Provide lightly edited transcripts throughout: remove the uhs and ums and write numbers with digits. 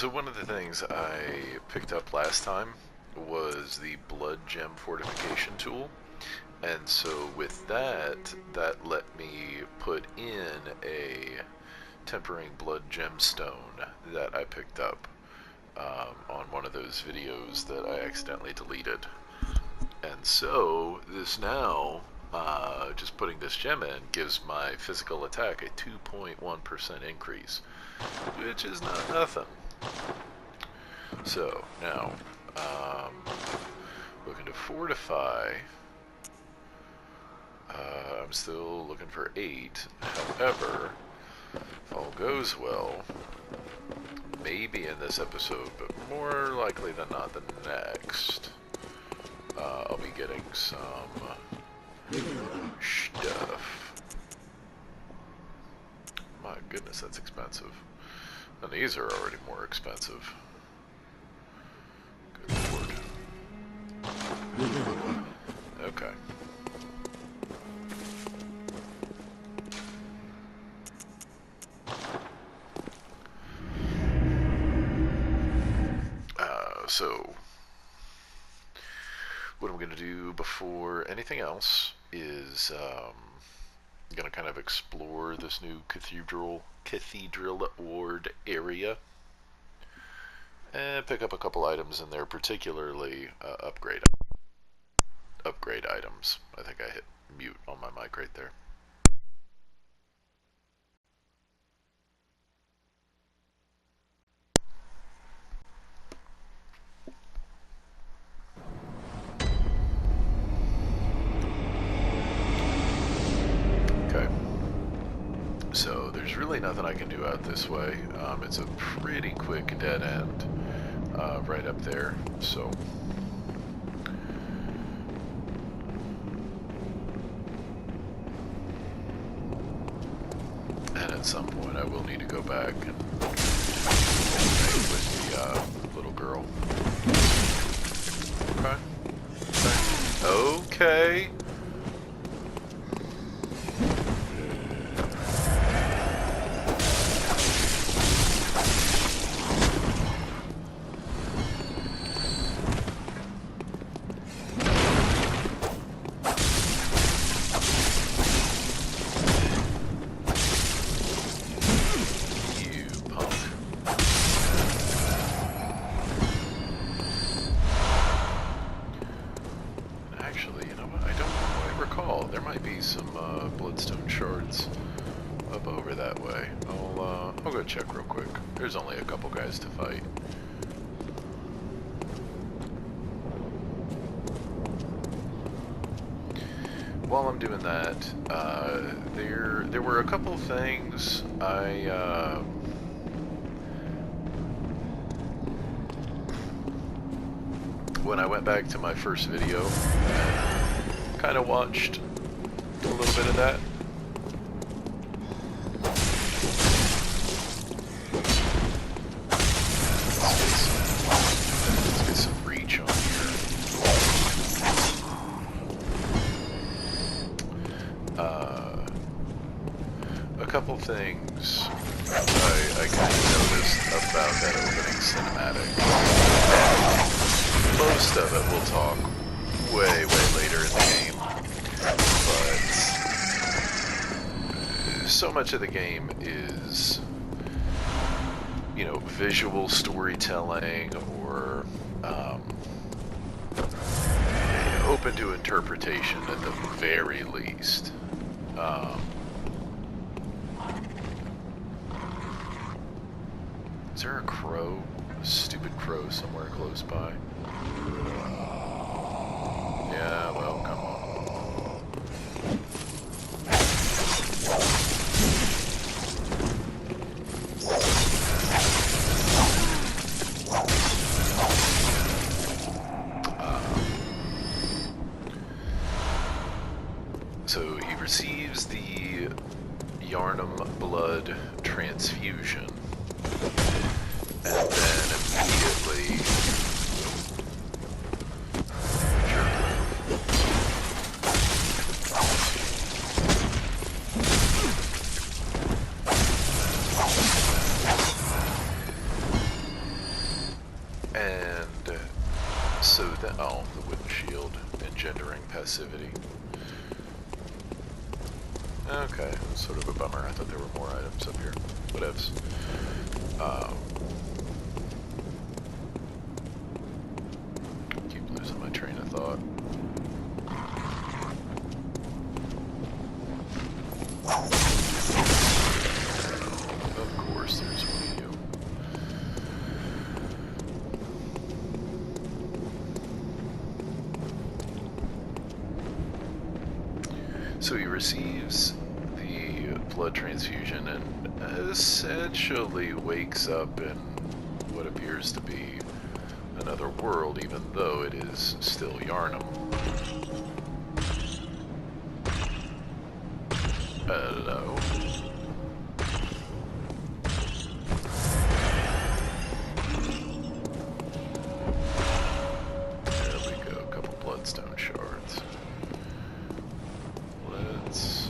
So one of the things I picked up last time was the blood gem fortification tool. And so with that, that let me put in a tempering blood gemstone that I picked up on one of those videos that I accidentally deleted. And so this now, just putting this gem in, gives my physical attack a 2.1% increase, which is not nothing. So now, looking to fortify. I'm still looking for 8. However, if all goes well, maybe in this episode, but more likely than not the next, I'll be getting some stuff. My goodness, that's expensive. And these are already more expensive. Good lord. Okay. So, what I'm going to do before anything else is I'm going to kind of explore this new cathedral ward area and pick up a couple items in there, particularly upgrade items. I think I hit mute on my mic right there. So there's really nothing I can do out this way. It's a pretty quick dead end right up there. So and at some point I will need to go back and with the little girl. Okay. Okay. I'll go check real quick. There's only a couple guys to fight. While I'm doing that, there were a couple things when I went back to my first video, kind of watched a little bit of that. Couple things I kind of noticed about that opening cinematic. Most of it we'll talk way later in the game, but so much of the game is, you know, visual storytelling or open to interpretation at the very least. Is there a crow? A stupid crow somewhere close by? Yeah, well, come on. So he receives the Yharnam blood transfusion. And then immediately anything? Oh, the wooden shield, engendering passivity. Okay, sort of a bummer. I thought there were more items up here. Whatevs. Keep losing my train of thought. Of course, there's one of you. So he receives the blood transfusion and essentially wakes up in what appears to be another world, even though it is still Yharnam. Hello. There we go, a couple bloodstone shards. Let's...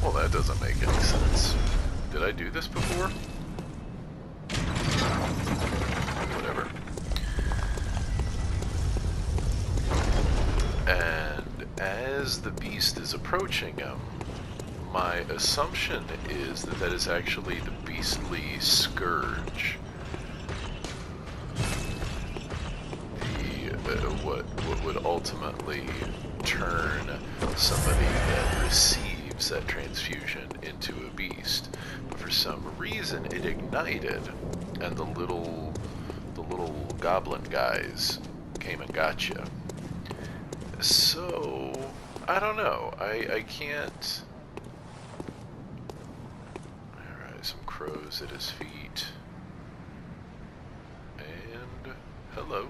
Well, that doesn't make any sense. Did I do this before? Whatever. And as the beast is approaching him, my assumption is that that is actually the beastly scourge. What would ultimately turn somebody that receives that transfusion into a beast. But for some reason it ignited and the little goblin guys came and got you. So I don't know. I can't. Alright, some crows at his feet. And hello.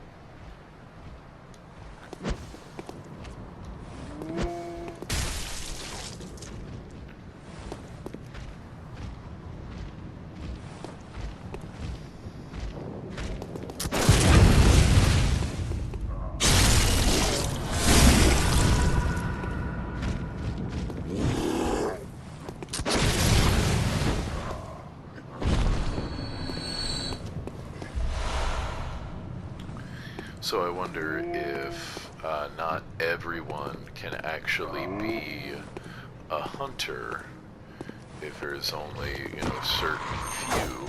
So I wonder if not everyone can actually be a hunter, if there's only, you know, a certain few.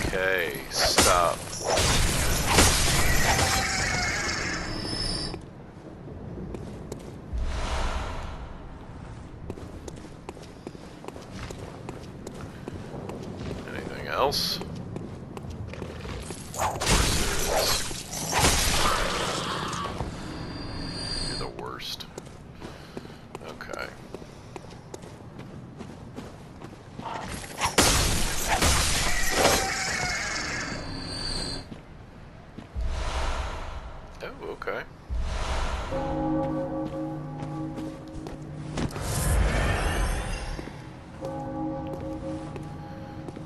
Okay, stop. Anything else? Of course there is. You're the worst. Okay. Oh, okay.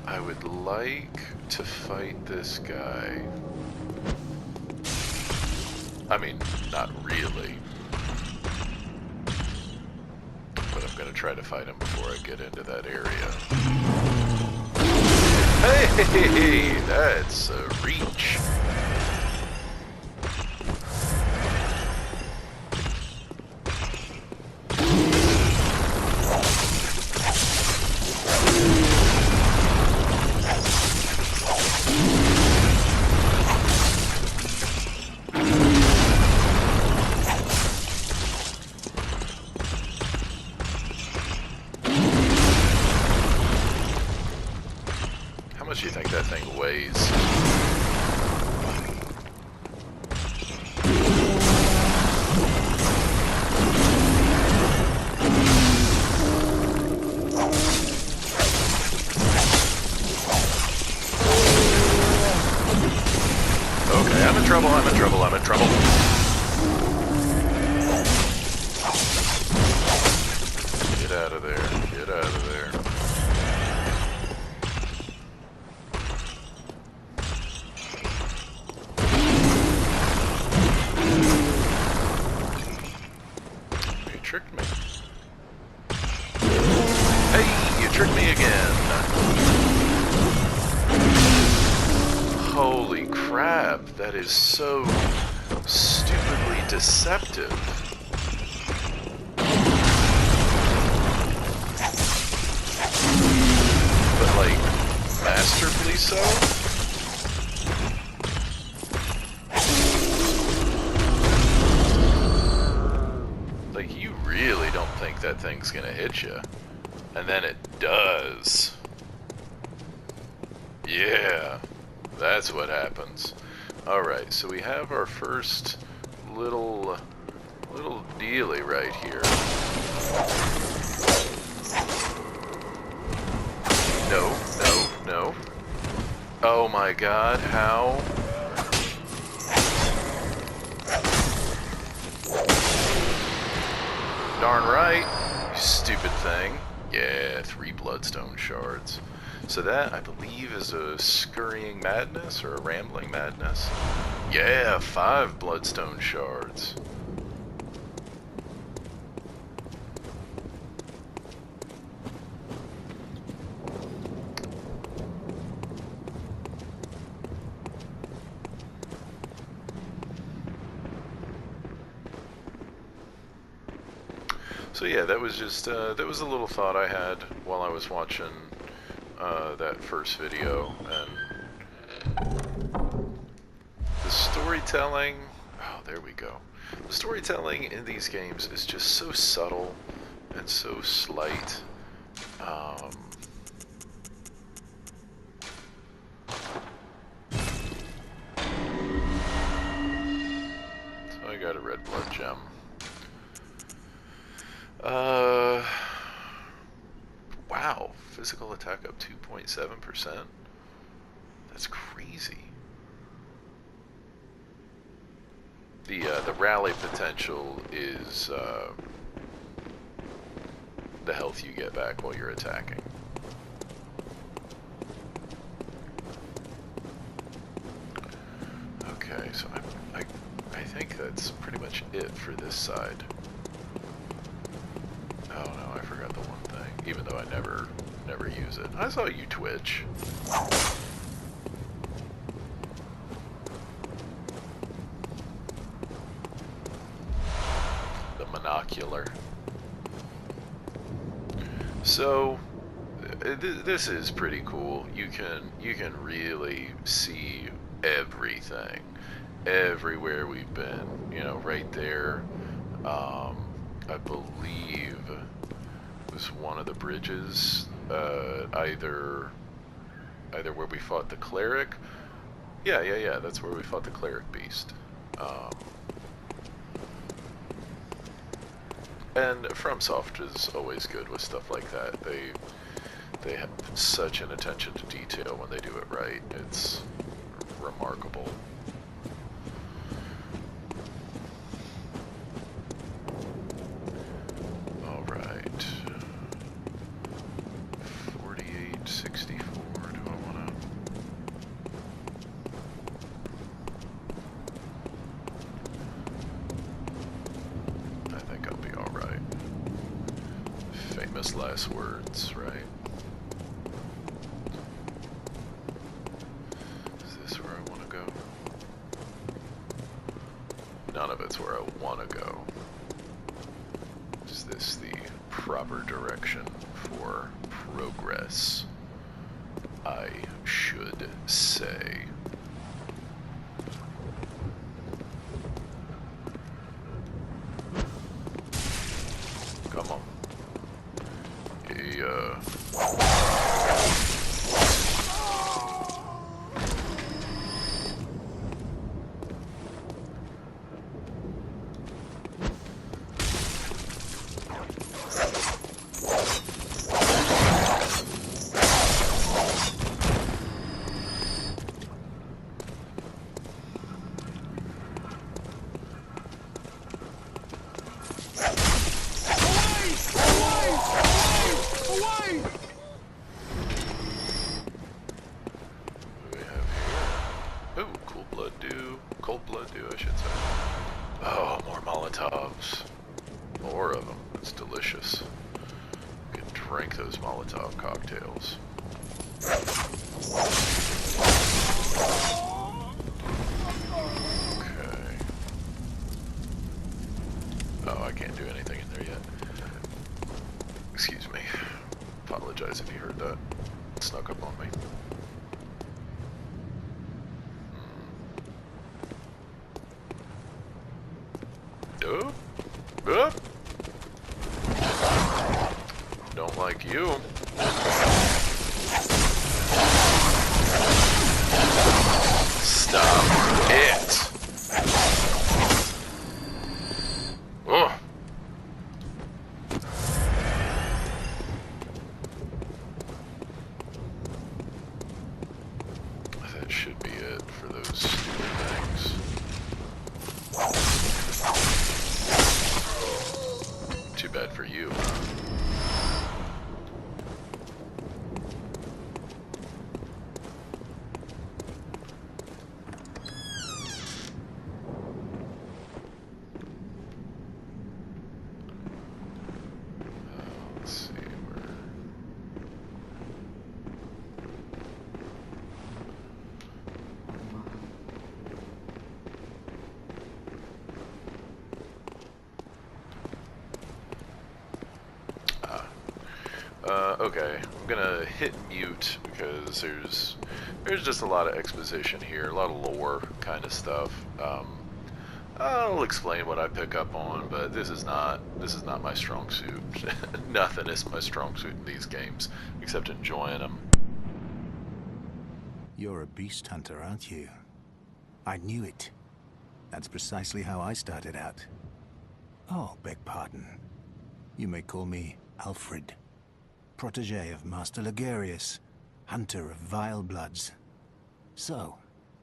I would like to fight this guy. I mean, not really. But I'm gonna try to fight him before I get into that area. Hey, that's a reach. How much do you think that thing weighs? Okay, I'm in trouble, I'm in trouble, I'm in trouble. Get out of there, get out of there. You tricked me. Hey, you tricked me again. Holy crap, that is so stupidly deceptive. But like, masterfully so? Like, you really don't think that thing's gonna hit you. And then it does. Yeah. That's what happens. Alright, so we have our first little dealie right here. No, no, no. Oh my god, how? Darn right, you stupid thing. Yeah, 3 bloodstone shards. So that, I believe, is a scurrying madness or a rambling madness. Yeah, 5 bloodstone shards. So yeah, that was just, that was a little thought I had while I was watching that first video, and the storytelling, oh, there we go. The storytelling in these games is just so subtle and so slight. So I got a red blood gem. Wow, physical attack up 2.7%. That's crazy. The rally potential is the health you get back while you're attacking. Okay, so I think that's pretty much it for this side. Oh no, I forgot the one thing, even though I never use it. I saw you twitch. The monocular. So this is pretty cool. You can really see everything, everywhere we've been. You know, right there. I believe it was one of the bridges, either where we fought the cleric. Yeah, that's where we fought the cleric beast. And FromSoft is always good with stuff like that. They have such an attention to detail when they do it right. It's remarkable. Alright. 4864, do I wanna famous last words, right? Is this where I want to go? None of it's where I want to go. Is this the proper direction for progress? I should say. Come on. Cold blood dew, I should say. Oh, more Molotovs. More of them. It's delicious. You can drink those Molotov cocktails. Okay. Oh, I can't do anything in there yet. Excuse me. Apologize if you heard that. It snuck up on me. Don't like you. Stop it. Oh. That should be it for those stupid things. Too bad for you, huh? Let's see where... okay, I'm gonna hit mute because there's just a lot of exposition here, a lot of lore kind of stuff. I'll explain what I pick up on, but this is not my strong suit. Nothing is my strong suit in these games except enjoying them. You're a beast hunter, aren't you? I knew it. That's precisely how I started out. Oh, beg pardon. You may call me Alfred. Protege of Master Ligarius, hunter of vile bloods. So,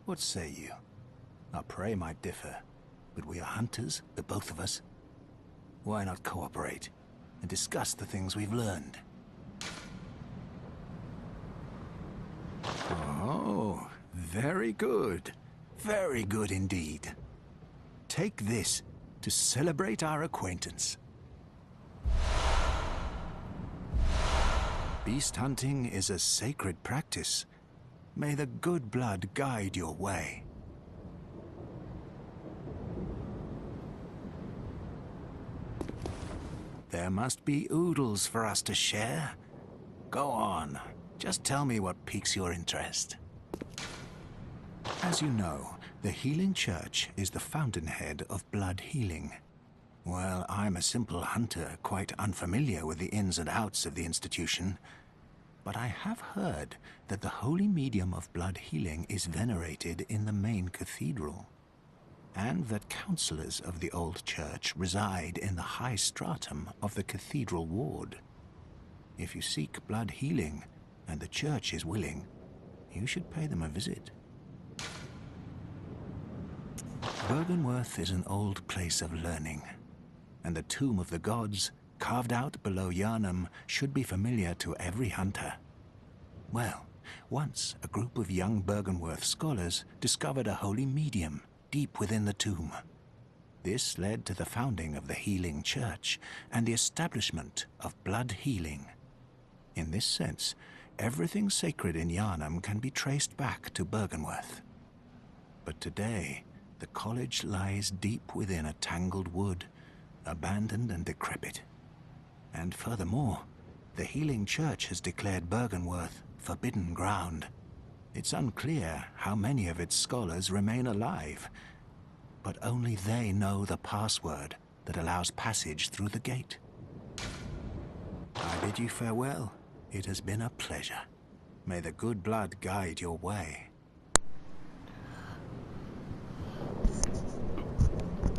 what say you? Our prey might differ, but we are hunters, the both of us. Why not cooperate and discuss the things we've learned? Oh, very good. Very good indeed. Take this to celebrate our acquaintance. Beast hunting is a sacred practice. May the good blood guide your way. There must be oodles for us to share. Go on, just tell me what piques your interest. As you know, the Healing Church is the fountainhead of blood healing. Well, I'm a simple hunter, quite unfamiliar with the ins and outs of the institution. But I have heard that the holy medium of blood healing is venerated in the main cathedral, and that counselors of the old church reside in the high stratum of the cathedral ward. If you seek blood healing, and the church is willing, you should pay them a visit. Byrgenwerth is an old place of learning, and the Tomb of the Gods, carved out below Yharnam, should be familiar to every hunter. Well, once a group of young Byrgenwerth scholars discovered a holy medium deep within the tomb. This led to the founding of the Healing Church and the establishment of blood healing. In this sense, everything sacred in Yharnam can be traced back to Byrgenwerth. But today, the college lies deep within a tangled wood, abandoned and decrepit. And furthermore, the Healing Church has declared Byrgenwerth forbidden ground. It's unclear how many of its scholars remain alive, but only they know the password that allows passage through the gate. I bid you farewell. It has been a pleasure. May the good blood guide your way.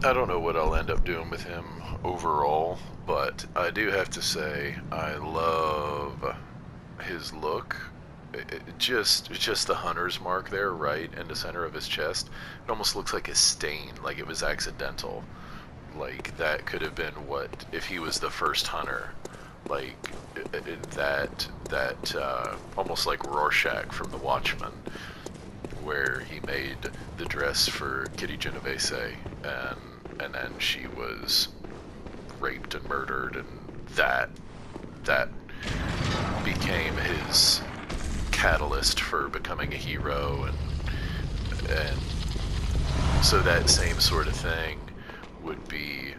I don't know what I'll end up doing with him overall, but I do have to say I love his look. Just the hunter's mark there, right in the center of his chest. It almost looks like a stain, like it was accidental. Like that could have been what if he was the first hunter. Like that almost like Rorschach from The Watchmen, where he made the dress for Kitty Genovese, and then she was raped and murdered, and that became his catalyst for becoming a hero, and so that same sort of thing would be,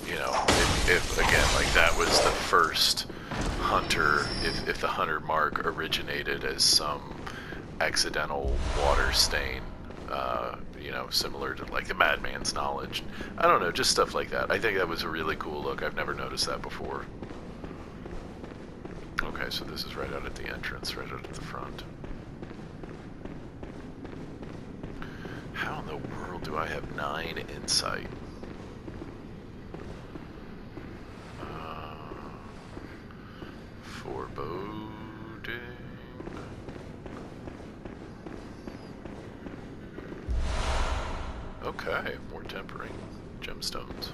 you know, if again, like that was the first hunter, if the hunter mark originated as some accidental water stain, you know, similar to like the madman's knowledge. I don't know, just stuff like that. I think that was a really cool look. I've never noticed that before. Okay, so this is right out at the entrance, right out at the front. How in the world do I have 9 insight? Foreboding. Okay, more tempering gemstones.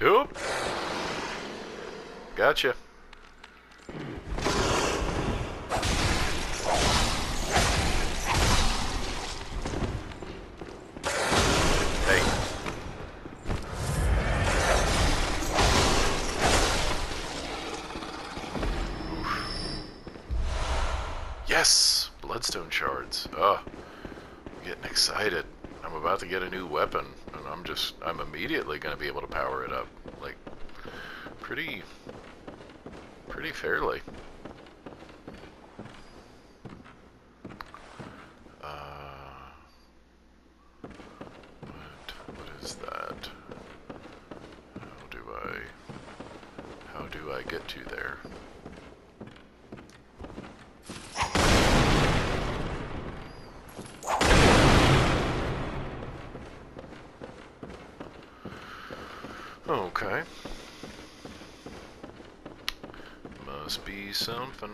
Oop! Gotcha. Hey. Oof. Yes! Bloodstone shards. Oh, I'm getting excited. I'm about to get a new weapon, and I'm immediately going to be able to power it up, like, pretty fairly. What is that? How do I get to there? Okay. Must be something.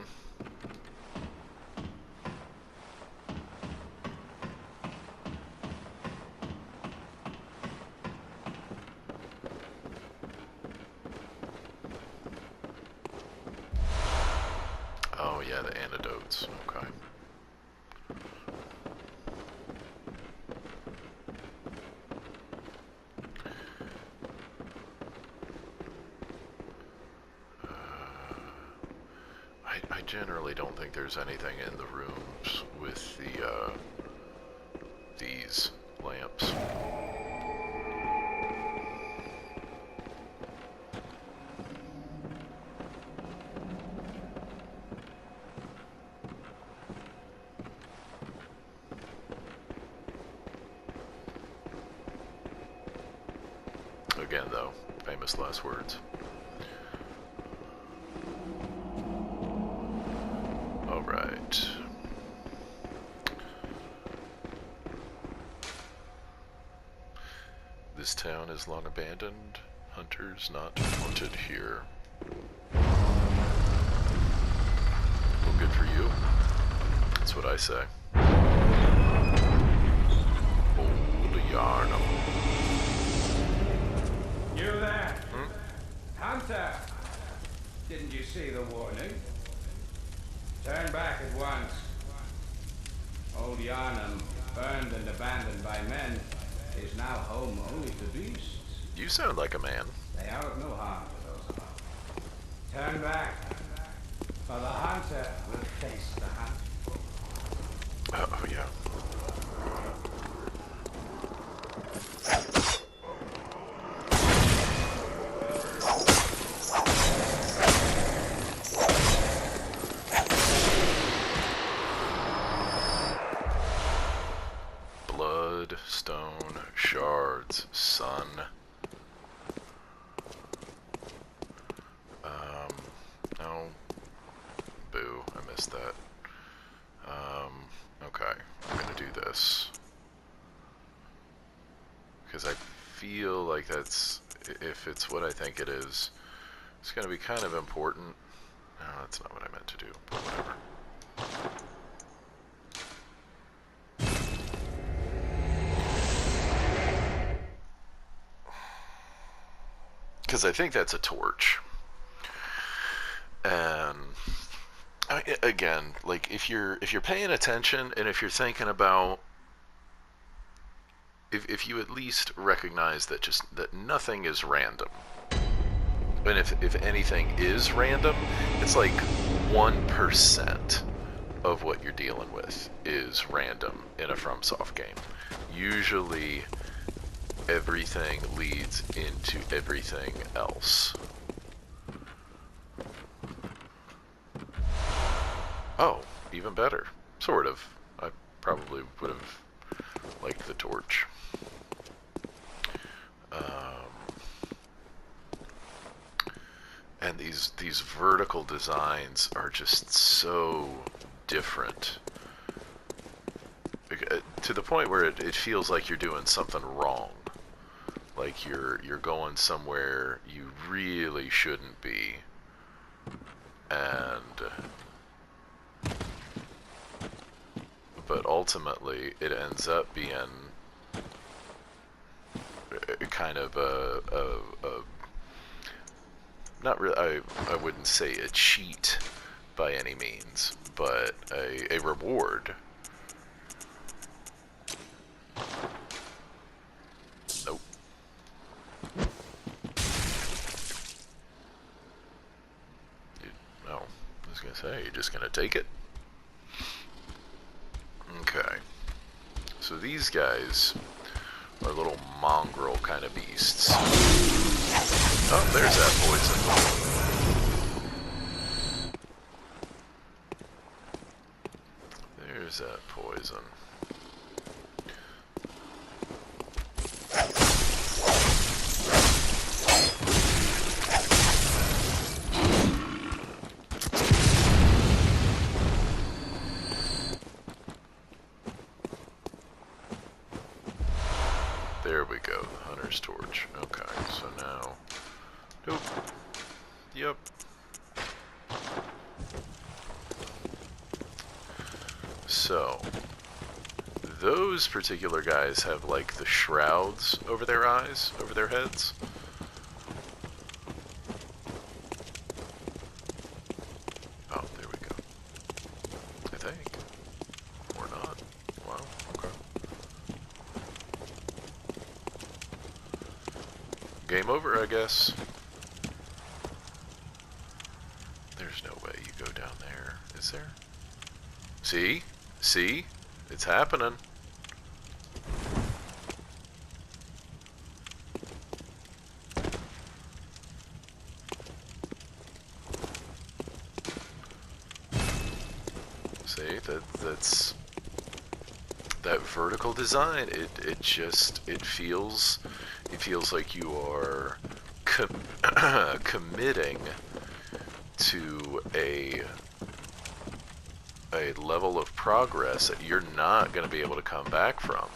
Oh yeah, the antidotes. Okay. I generally don't think there's anything in the rooms with the, these lamps. Again, though, famous last words. Alright. This town is long abandoned. Hunters not wanted here. Well, good for you. That's what I say. Old Yharnam. by men is now home only to beasts. You sound like a man. They are of no harm to those above. Turn back, for the hunter will face the hunt. Oh, yeah. Bloodstone shards, son. No. Boo, I missed that. Okay, I'm gonna do this. Because I feel like that's, if it's what I think it is, it's gonna be kind of important. No, that's not what I meant to do, but whatever. Because I think that's a torch. And again, like if you're paying attention and if you're thinking about, if you at least recognize that that nothing is random, and if anything is random, it's like 1% of what you're dealing with is random in a FromSoft game. Usually everything leads into everything else. Oh, even better. Sort of. I probably would have liked the torch. And these vertical designs are just so different. To the point where it feels like you're doing something wrong. Like you're going somewhere you really shouldn't be. But ultimately it ends up being kind of a not really, I wouldn't say a cheat by any means, but a reward. Nope. No, I was gonna say, you're just gonna take it. Okay. So these guys are little mongrel kind of beasts. Oh, there's that poison. There's that poison. There we go, the Hunter's Torch. Okay, so now... Nope. Yep. So, those particular guys have like the shrouds over their eyes, over their heads. Oh, there we go. I think. Or not. Wow, okay. Game over, I guess. There's no way you go down there, is there? See? See? It's happening. See, that's that vertical design. It feels like you are committing to a level of progress that you're not going to be able to come back from,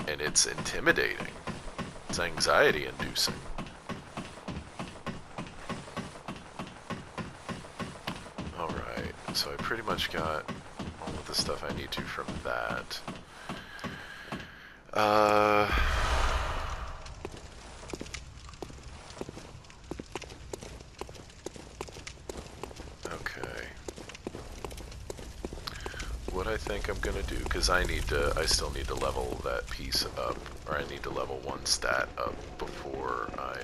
and it's intimidating. It's anxiety inducing. Alright, so I pretty much got all of the stuff I need to from that. Okay. What I think I'm gonna do, because I still need to level that piece up, or I need to level one stat up before I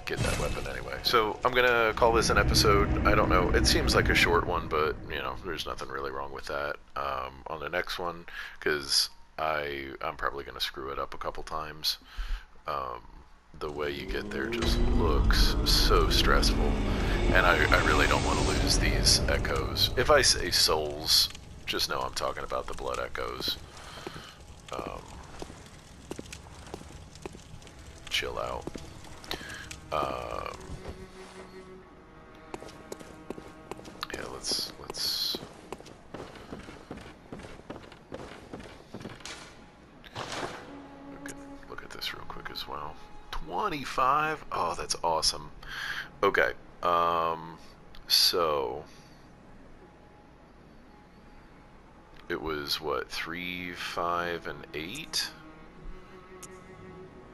get that weapon anyway. So I'm gonna call this an episode. I don't know, it seems like a short one, but you know, there's nothing really wrong with that. On the next one, because I'm probably gonna screw it up a couple times. The way you get there just looks so stressful, and I really don't want to lose these echoes. If I say souls, just know I'm talking about the blood echoes. Chill out. Yeah, let's look at this real quick as well. 25? Oh, that's awesome. Okay, so it was what, 3, 5, and 8?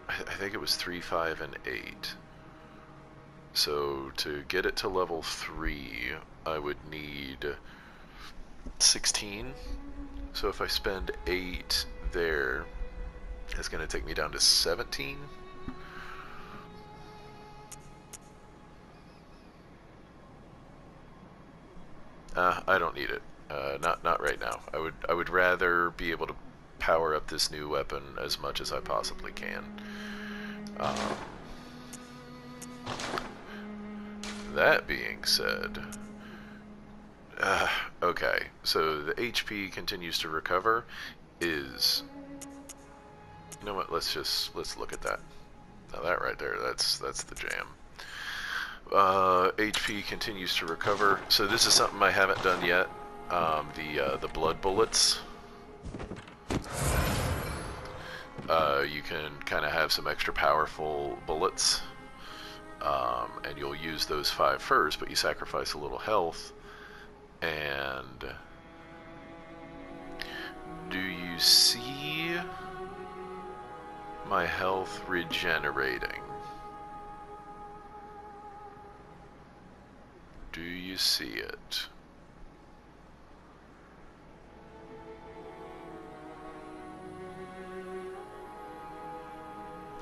I think it was 3, 5, and 8. So to get it to level 3, I would need 16. So if I spend 8 there, it's going to take me down to 17. I don't need it. Not right now. I would rather be able to power up this new weapon as much as I possibly can. That being said, okay, so the HP continues to recover is, you know what, let's look at that. Now that right there, that's the jam. HP continues to recover. So this is something I haven't done yet. The blood bullets. You can kind of have some extra powerful bullets, and you'll use those 5 first, but you sacrifice a little health. And do you see my health regenerating? Do you see it?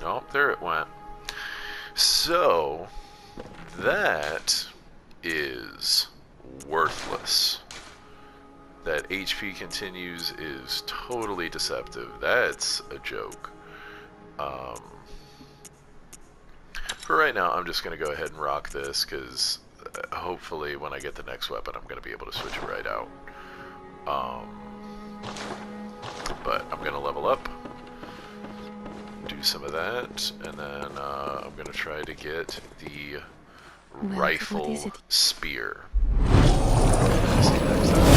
Oh, there it went. So, that is worthless. That HP continues is totally deceptive. That's a joke. For right now, I'm just going to go ahead and rock this, because hopefully when I get the next weapon, I'm going to be able to switch it right out. But I'm going to level up, do some of that, and then I'm going to try to get the rifle spear. See you next time.